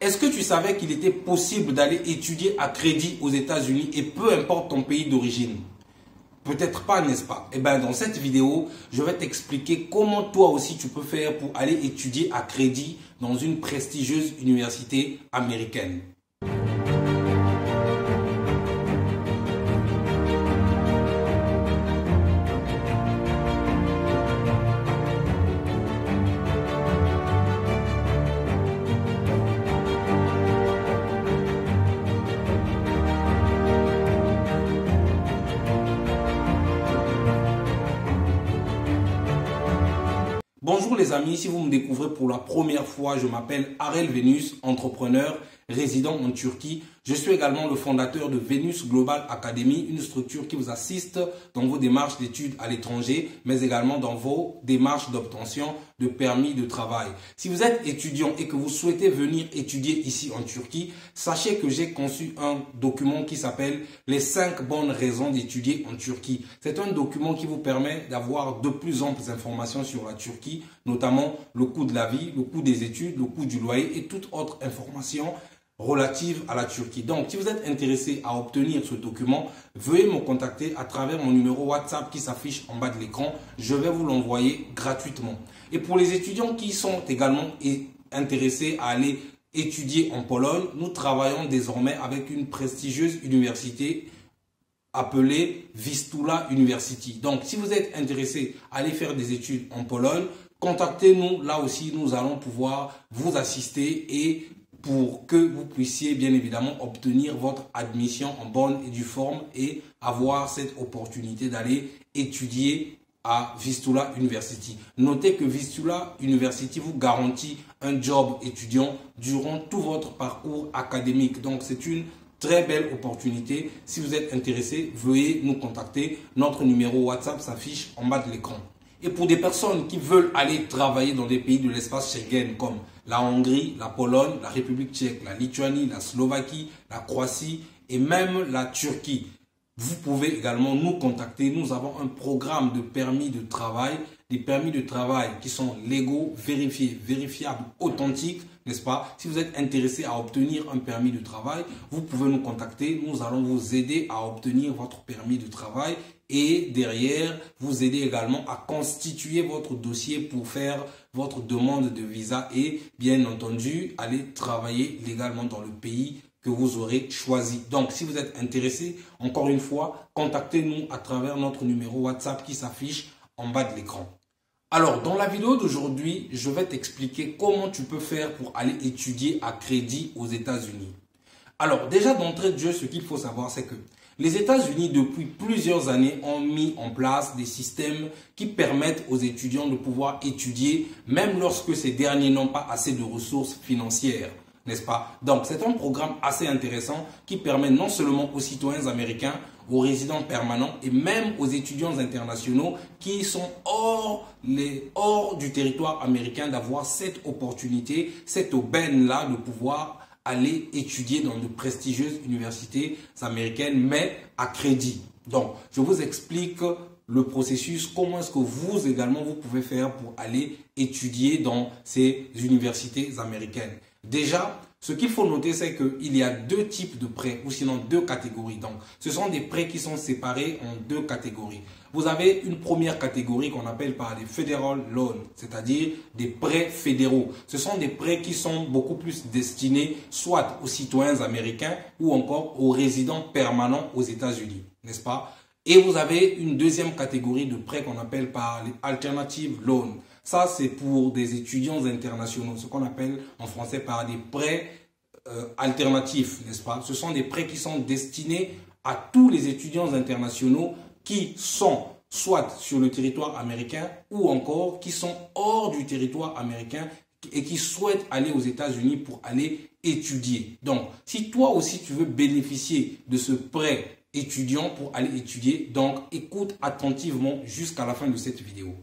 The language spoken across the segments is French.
Est-ce que tu savais qu'il était possible d'aller étudier à crédit aux États-Unis et peu importe ton pays d'origine? Peut-être pas, n'est-ce pas? Eh bien, dans cette vidéo, je vais t'expliquer comment toi aussi tu peux faire pour aller étudier à crédit dans une prestigieuse université américaine. Bonjour les amis, si vous me découvrez pour la première fois, je m'appelle Arel Venus, entrepreneur, résident en Turquie. Je suis également le fondateur de Venus Global Academy, une structure qui vous assiste dans vos démarches d'études à l'étranger, mais également dans vos démarches d'obtention de permis de travail. Si vous êtes étudiant et que vous souhaitez venir étudier ici en Turquie, sachez que j'ai conçu un document qui s'appelle les 5 bonnes raisons d'étudier en Turquie. C'est un document qui vous permet d'avoir de plus amples informations sur la Turquie, notamment le coût de la vie, le coût des études, le coût du loyer et toute autre information relative à la Turquie. Donc, si vous êtes intéressé à obtenir ce document, veuillez me contacter à travers mon numéro WhatsApp qui s'affiche en bas de l'écran. Je vais vous l'envoyer gratuitement. Et pour les étudiants qui sont également intéressés à aller étudier en Pologne, nous travaillons désormais avec une prestigieuse université appelée Vistula University. Donc, si vous êtes intéressé à aller faire des études en Pologne, contactez-nous. Là aussi, nous allons pouvoir vous assister et pour que vous puissiez bien évidemment obtenir votre admission en bonne et due forme et avoir cette opportunité d'aller étudier à Vistula University. Notez que Vistula University vous garantit un job étudiant durant tout votre parcours académique. Donc c'est une très belle opportunité. Si vous êtes intéressé, veuillez nous contacter. Notre numéro WhatsApp s'affiche en bas de l'écran. Et pour des personnes qui veulent aller travailler dans des pays de l'espace Schengen comme la Hongrie, la Pologne, la République tchèque, la Lituanie, la Slovaquie, la Croatie et même la Turquie, vous pouvez également nous contacter. Nous avons un programme de permis de travail, des permis de travail qui sont légaux, vérifiés, vérifiables, authentiques, n'est-ce pas? Si vous êtes intéressé à obtenir un permis de travail, vous pouvez nous contacter. Nous allons vous aider à obtenir votre permis de travail et derrière, vous aider également à constituer votre dossier pour faire votre demande de visa et bien entendu, aller travailler légalement dans le pays que vous aurez choisi. Donc, si vous êtes intéressé, encore une fois, contactez-nous à travers notre numéro WhatsApp qui s'affiche en bas de l'écran. Alors, dans la vidéo d'aujourd'hui, je vais t'expliquer comment tu peux faire pour aller étudier à crédit aux États-Unis. Alors, déjà d'entrée de jeu, ce qu'il faut savoir, c'est que les États-Unis, depuis plusieurs années, ont mis en place des systèmes qui permettent aux étudiants de pouvoir étudier, même lorsque ces derniers n'ont pas assez de ressources financières, n'est-ce pas? Donc, c'est un programme assez intéressant qui permet non seulement aux citoyens américains, aux résidents permanents et même aux étudiants internationaux qui sont hors du territoire américain d'avoir cette opportunité, cette aubaine-là de pouvoir aller étudier dans de prestigieuses universités américaines, mais à crédit. Donc, je vous explique le processus, comment est-ce que vous également, vous pouvez faire pour aller étudier dans ces universités américaines. Déjà, ce qu'il faut noter, c'est qu'il y a deux types de prêts, ou sinon deux catégories. Donc, ce sont des prêts qui sont séparés en deux catégories. Vous avez une première catégorie qu'on appelle par les Federal Loans, c'est-à-dire des prêts fédéraux. Ce sont des prêts qui sont beaucoup plus destinés soit aux citoyens américains ou encore aux résidents permanents aux États-Unis, n'est-ce pas? Et vous avez une deuxième catégorie de prêts qu'on appelle par les Alternative Loans. Ça, c'est pour des étudiants internationaux, ce qu'on appelle en français par des prêts alternatifs, n'est-ce pas? Ce sont des prêts qui sont destinés à tous les étudiants internationaux qui sont soit sur le territoire américain ou encore qui sont hors du territoire américain et qui souhaitent aller aux États-Unis pour aller étudier. Donc, si toi aussi tu veux bénéficier de ce prêt étudiant pour aller étudier, donc écoute attentivement jusqu'à la fin de cette vidéo.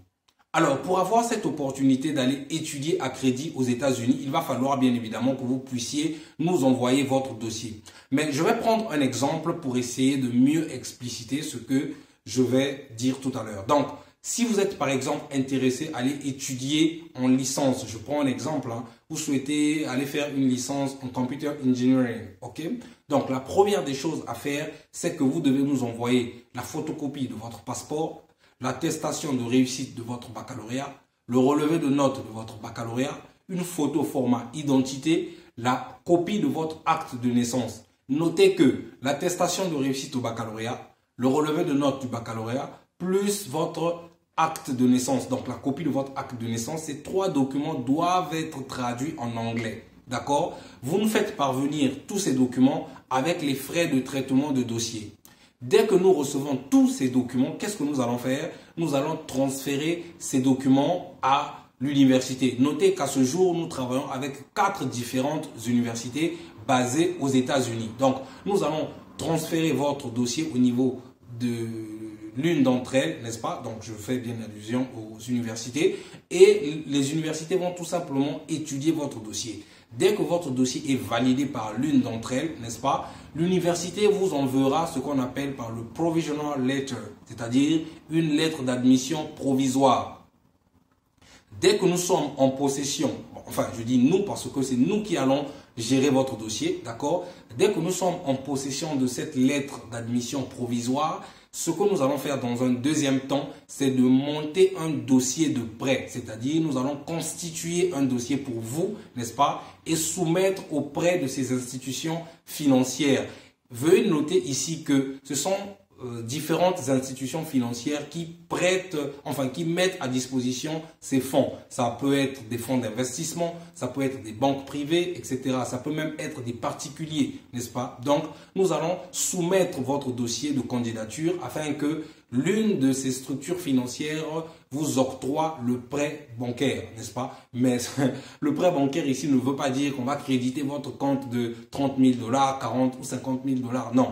Alors, pour avoir cette opportunité d'aller étudier à crédit aux États-Unis, il va falloir bien évidemment que vous puissiez nous envoyer votre dossier. Mais je vais prendre un exemple pour essayer de mieux expliciter ce que je vais dire tout à l'heure. Donc, Si vous êtes par exemple intéressé à aller étudier en licence, je prends un exemple, hein, vous souhaitez aller faire une licence en Computer Engineering, ok? Donc la première des choses à faire, c'est que vous devez nous envoyer la photocopie de votre passeport, l'attestation de réussite de votre baccalauréat, le relevé de notes de votre baccalauréat, une photo format identité, la copie de votre acte de naissance. Notez que l'attestation de réussite au baccalauréat, le relevé de notes du baccalauréat, plus votre acte de naissance, donc la copie de votre acte de naissance, ces 3 documents doivent être traduits en anglais. D'accord? Vous nous faites parvenir tous ces documents avec les frais de traitement de dossier. Dès que nous recevons tous ces documents, qu'est-ce que nous allons faire? Nous allons transférer ces documents à l'université. Notez qu'à ce jour, nous travaillons avec 4 différentes universités basées aux États-Unis. Donc, nous allons transférer votre dossier au niveau de l'une d'entre elles, n'est-ce pas? Donc, je fais bien allusion aux universités. Et les universités vont tout simplement étudier votre dossier. Dès que votre dossier est validé par l'une d'entre elles, n'est-ce pas? L'université vous enverra ce qu'on appelle par le provisional letter, c'est-à-dire une lettre d'admission provisoire. Dès que nous sommes en possession, enfin je dis nous parce que c'est nous qui allons gérer votre dossier, d'accord? Dès que nous sommes en possession de cette lettre d'admission provisoire, ce que nous allons faire dans un deuxième temps, c'est de monter un dossier de prêt. C'est-à-dire, nous allons constituer un dossier pour vous, n'est-ce pas? Et soumettre auprès de ces institutions financières. Veuillez noter ici que ce sont différentes institutions financières qui prêtent, enfin qui mettent à disposition ces fonds. Ça peut être des fonds d'investissement, ça peut être des banques privées, etc. Ça peut même être des particuliers, n'est-ce pas? Donc, nous allons soumettre votre dossier de candidature afin que l'une de ces structures financières vous octroie le prêt bancaire, n'est-ce pas? Mais le prêt bancaire ici ne veut pas dire qu'on va créditer votre compte de 30 000 $, 40 ou 50 000 $. Non.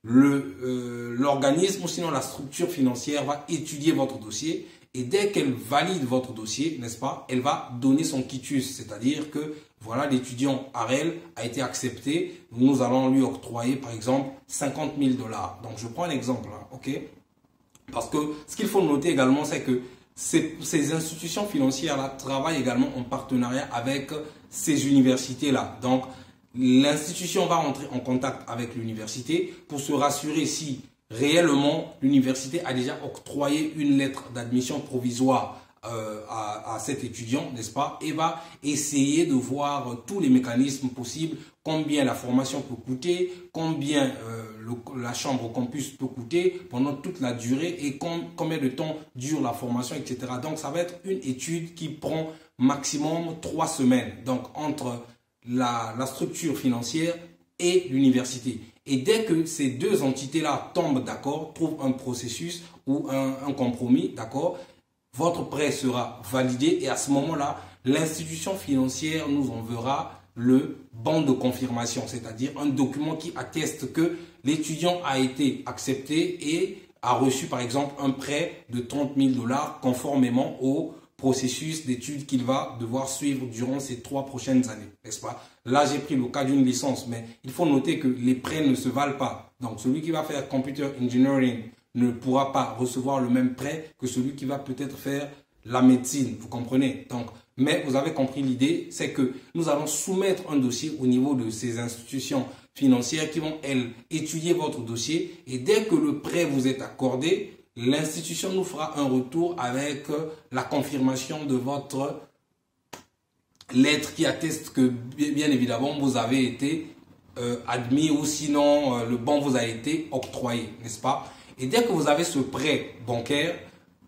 L'organisme ou sinon la structure financière va étudier votre dossier et dès qu'elle valide votre dossier, n'est-ce pas, elle va donner son quitus, c'est-à-dire que voilà, l'étudiant Arel a été accepté, nous allons lui octroyer par exemple 50 000 $. Donc je prends un exemple, hein, ok? Parce que ce qu'il faut noter également, c'est que ces institutions financières-là travaillent également en partenariat avec ces universités-là. Donc, l'institution va entrer en contact avec l'université pour se rassurer si réellement l'université a déjà octroyé une lettre d'admission provisoire à cet étudiant, n'est-ce pas? Et va essayer de voir tous les mécanismes possibles, combien la formation peut coûter, combien la chambre au campus peut coûter pendant toute la durée et combien de temps dure la formation, etc. Donc, ça va être une étude qui prend maximum 3 semaines. Donc, entre la structure financière et l'université. Et dès que ces deux entités-là tombent d'accord, trouvent un processus ou un compromis, d'accord, votre prêt sera validé et à ce moment-là, l'institution financière nous enverra le bon de confirmation, c'est-à-dire un document qui atteste que l'étudiant a été accepté et a reçu par exemple un prêt de 30 000 $ conformément au processus d'études qu'il va devoir suivre durant ces 3 prochaines années, n'est-ce pas? Là, j'ai pris le cas d'une licence, mais il faut noter que les prêts ne se valent pas. Donc, celui qui va faire Computer Engineering ne pourra pas recevoir le même prêt que celui qui va peut-être faire la médecine, vous comprenez? Donc, mais vous avez compris l'idée, c'est que nous allons soumettre un dossier au niveau de ces institutions financières qui vont, elles, étudier votre dossier et dès que le prêt vous est accordé, l'institution nous fera un retour avec la confirmation de votre lettre qui atteste que, bien évidemment, vous avez été admis ou sinon le bon vous a été octroyé, n'est-ce pas? Et dès que vous avez ce prêt bancaire,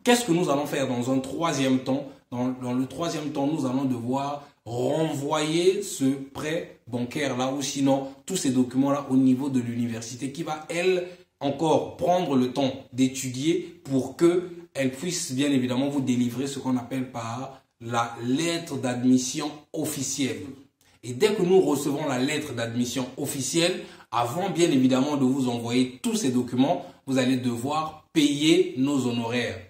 qu'est-ce que nous allons faire dans un troisième temps? Dans le troisième temps, nous allons devoir renvoyer ce prêt bancaire-là ou sinon tous ces documents-là au niveau de l'université qui va, elle, encore prendre le temps d'étudier pour qu'elle puisse bien évidemment vous délivrer ce qu'on appelle par la lettre d'admission officielle. Et dès que nous recevons la lettre d'admission officielle, avant bien évidemment de vous envoyer tous ces documents, vous allez devoir payer nos honoraires.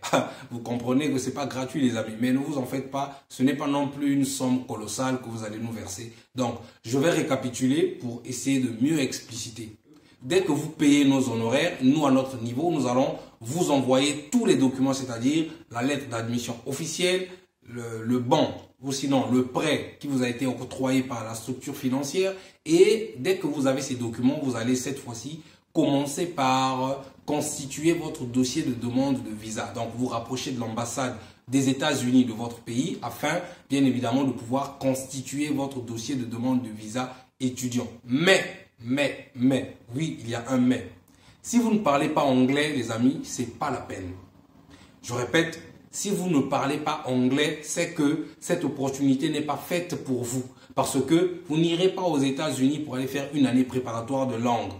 Vous comprenez que ce n'est pas gratuit les amis, mais ne vous en faites pas, ce n'est pas non plus une somme colossale que vous allez nous verser. Donc, je vais récapituler pour essayer de mieux expliciter. dès que vous payez nos honoraires, nous à notre niveau, nous allons vous envoyer tous les documents, c'est-à-dire la lettre d'admission officielle, le bon ou sinon le prêt qui vous a été octroyé par la structure financière. Et dès que vous avez ces documents, vous allez cette fois-ci commencer par constituer votre dossier de demande de visa. Donc vous rapprochez de l'ambassade des États-Unis de votre pays afin bien évidemment de pouvoir constituer votre dossier de demande de visa étudiant. Mais, oui, il y a un mais. Si vous ne parlez pas anglais, les amis, c'est pas la peine. Je répète, si vous ne parlez pas anglais, c'est que cette opportunité n'est pas faite pour vous. Parce que vous n'irez pas aux États-Unis pour aller faire une année préparatoire de langue.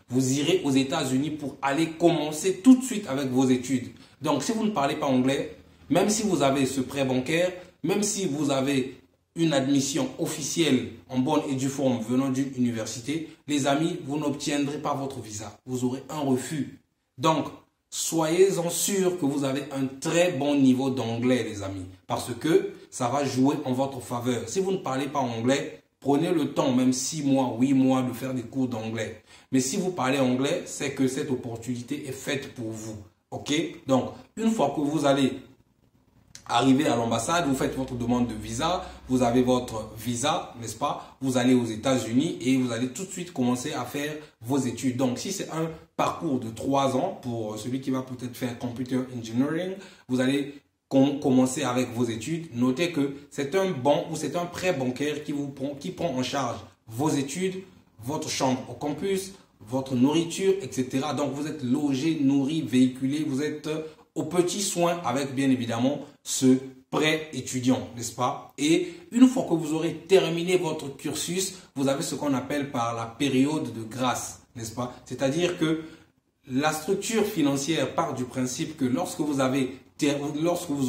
Vous irez aux États-Unis pour aller commencer tout de suite avec vos études. Donc, si vous ne parlez pas anglais, même si vous avez ce prêt bancaire, même si vous avez une admission officielle en bonne et due forme venant d'une université, les amis, vous n'obtiendrez pas votre visa. Vous aurez un refus. Donc, soyez-en sûrs que vous avez un très bon niveau d'anglais, les amis, parce que ça va jouer en votre faveur. Si vous ne parlez pas anglais, prenez le temps, même 6 mois, 8 mois, de faire des cours d'anglais. Mais si vous parlez anglais, c'est que cette opportunité est faite pour vous. OK? Donc, une fois que vous allez arriver à l'ambassade, vous faites votre demande de visa, vous avez votre visa, n'est-ce pas? Vous allez aux États-Unis et vous allez tout de suite commencer à faire vos études. Donc, si c'est un parcours de 3 ans, pour celui qui va peut-être faire Computer Engineering, vous allez commencer avec vos études. Notez que c'est un bon ou c'est un prêt bancaire qui prend en charge vos études, votre chambre au campus, votre nourriture, etc. Donc, vous êtes logé, nourri, véhiculé, vous êtes aux petits soins avec bien évidemment ce prêt étudiant, n'est-ce pas? Et une fois que vous aurez terminé votre cursus, vous avez ce qu'on appelle par la période de grâce, n'est-ce pas? C'est-à-dire que la structure financière part du principe que lorsque vous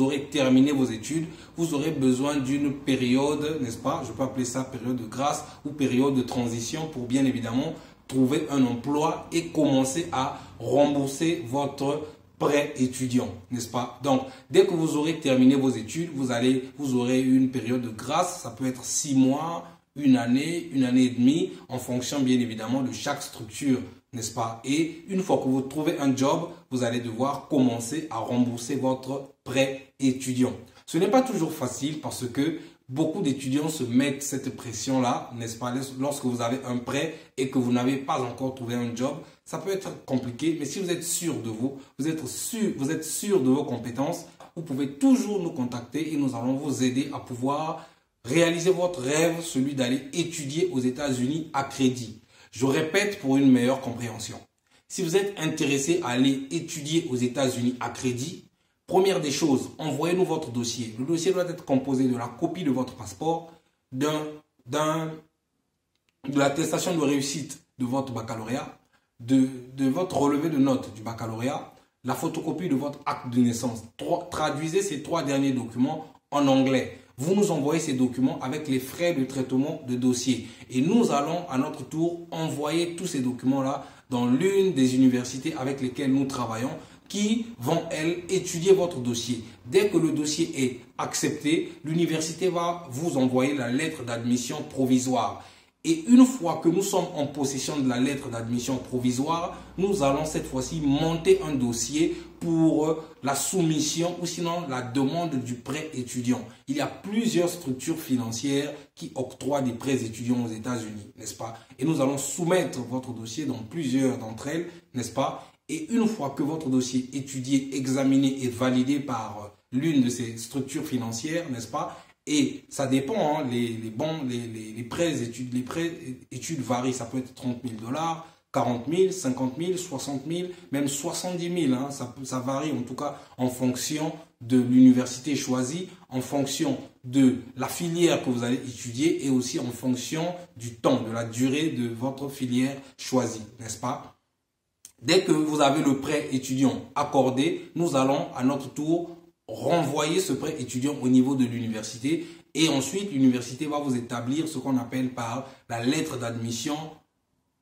aurez terminé vos études, vous aurez besoin d'une période, n'est-ce pas? Je peux appeler ça période de grâce ou période de transition pour bien évidemment trouver un emploi et commencer à rembourser votre prêt étudiant, n'est-ce pas? Donc, dès que vous aurez terminé vos études, vous aurez une période de grâce. Ça peut être 6 mois, une année et demie, en fonction bien évidemment de chaque structure, n'est-ce pas? Et une fois que vous trouvez un job, vous allez devoir commencer à rembourser votre prêt étudiant. Ce n'est pas toujours facile parce que beaucoup d'étudiants se mettent cette pression-là, n'est-ce pas? Lorsque vous avez un prêt et que vous n'avez pas encore trouvé un job, ça peut être compliqué, mais si vous êtes sûr de vous, vous êtes sûr de vos compétences, vous pouvez toujours nous contacter et nous allons vous aider à pouvoir réaliser votre rêve, celui d'aller étudier aux États-Unis à crédit. Je répète pour une meilleure compréhension. Si vous êtes intéressé à aller étudier aux États-Unis à crédit, première des choses, envoyez-nous votre dossier. Le dossier doit être composé de la copie de votre passeport, de l'attestation de réussite de votre baccalauréat, de votre relevé de notes du baccalauréat, la photocopie de votre acte de naissance. Traduisez ces 3 derniers documents en anglais. Vous nous envoyez ces documents avec les frais de traitement de dossier. Et nous allons à notre tour envoyer tous ces documents-là dans l'une des universités avec lesquelles nous travaillons, qui vont, elles, étudier votre dossier. Dès que le dossier est accepté, l'université va vous envoyer la lettre d'admission provisoire. Et une fois que nous sommes en possession de la lettre d'admission provisoire, nous allons cette fois-ci monter un dossier pour la soumission ou sinon la demande du prêt étudiant. Il y a plusieurs structures financières qui octroient des prêts étudiants aux États-Unis, n'est-ce pas? Et nous allons soumettre votre dossier dans plusieurs d'entre elles, n'est-ce pas? Et une fois que votre dossier est étudié, examiné et validé par l'une de ces structures financières, n'est-ce pas? Et ça dépend, hein, les prêts études varient. Ça peut être 30 000 $, 40 000, 50 000, 60 000, même 70 000. Hein, ça varie en tout cas en fonction de l'université choisie, en fonction de la filière que vous allez étudier et aussi en fonction du temps, de la durée de votre filière choisie, n'est-ce pas? Dès que vous avez le prêt étudiant accordé, nous allons à notre tour renvoyer ce prêt étudiant au niveau de l'université et ensuite l'université va vous établir ce qu'on appelle par la lettre d'admission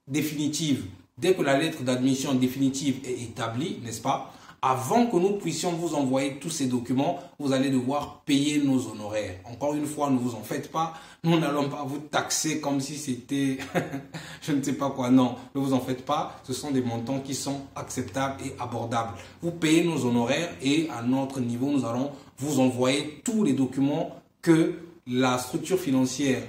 définitive. Dès que la lettre d'admission définitive est établie, n'est-ce pas? Avant que nous puissions vous envoyer tous ces documents, vous allez devoir payer nos honoraires. Encore une fois, ne vous en faites pas. Nous n'allons pas vous taxer comme si c'était je ne sais pas quoi. Non, ne vous en faites pas. Ce sont des montants qui sont acceptables et abordables. Vous payez nos honoraires et à notre niveau, nous allons vous envoyer tous les documents que la structure financière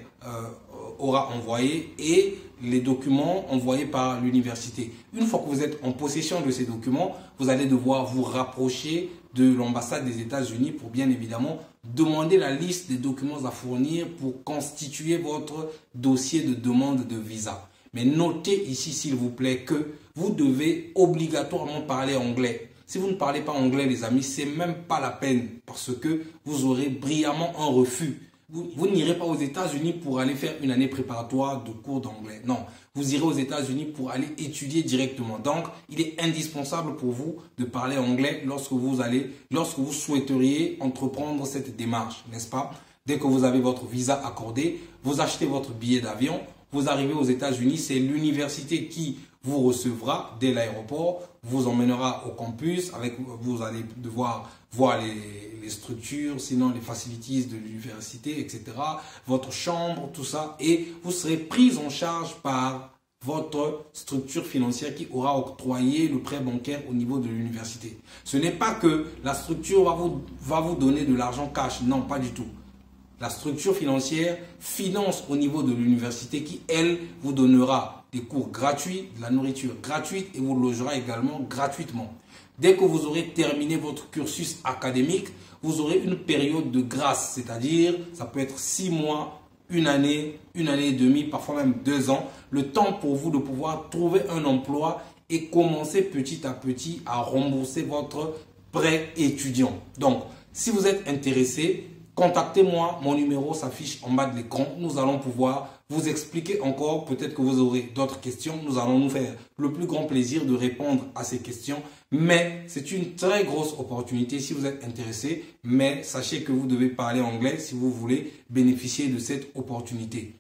aura envoyé et les documents envoyés par l'université. Une fois que vous êtes en possession de ces documents, vous allez devoir vous rapprocher de l'ambassade des États-Unis pour bien évidemment demander la liste des documents à fournir pour constituer votre dossier de demande de visa. Mais notez ici, s'il vous plaît, que vous devez obligatoirement parler anglais. Si vous ne parlez pas anglais, les amis, c'est même pas la peine parce que vous aurez brillamment un refus. Vous n'irez pas aux États-Unis pour aller faire une année préparatoire de cours d'anglais. Non, vous irez aux États-Unis pour aller étudier directement. Donc, il est indispensable pour vous de parler anglais lorsque vous souhaiteriez entreprendre cette démarche, n'est-ce pas? Dès que vous avez votre visa accordé, vous achetez votre billet d'avion, vous arrivez aux États-Unis, c'est l'université qui vous recevra dès l'aéroport, vous emmènera au campus, vous allez devoir voir les structures, sinon les facilities de l'université, etc. Votre chambre, tout ça, et vous serez pris en charge par votre structure financière qui aura octroyé le prêt bancaire au niveau de l'université. Ce n'est pas que la structure va vous donner de l'argent cash, non, pas du tout. La structure financière finance au niveau de l'université qui, elle, vous donnera des cours gratuits, de la nourriture gratuite et vous logera également gratuitement. Dès que vous aurez terminé votre cursus académique, vous aurez une période de grâce, c'est-à-dire ça peut être 6 mois, une année et demie, parfois même 2 ans, le temps pour vous de pouvoir trouver un emploi et commencer petit à petit à rembourser votre prêt étudiant. Donc, si vous êtes intéressé, contactez-moi, mon numéro s'affiche en bas de l'écran. Nous allons pouvoir vous expliquer encore, peut-être que vous aurez d'autres questions. Nous allons nous faire le plus grand plaisir de répondre à ces questions. Mais c'est une très grosse opportunité si vous êtes intéressé. Mais sachez que vous devez parler anglais si vous voulez bénéficier de cette opportunité.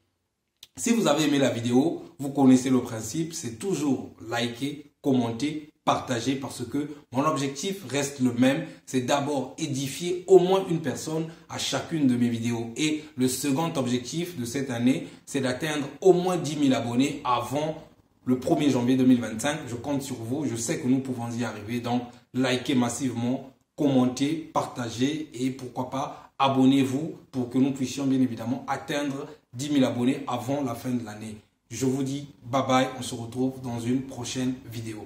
Si vous avez aimé la vidéo, vous connaissez le principe, c'est toujours liker, commenter, partager parce que mon objectif reste le même, c'est d'abord édifier au moins une personne à chacune de mes vidéos. Et le second objectif de cette année, c'est d'atteindre au moins 10 000 abonnés avant le 1er janvier 2025. Je compte sur vous, je sais que nous pouvons y arriver. Donc, likez massivement, commentez, partagez et pourquoi pas, abonnez-vous pour que nous puissions bien évidemment atteindre 10 000 abonnés avant la fin de l'année. Je vous dis bye bye, on se retrouve dans une prochaine vidéo.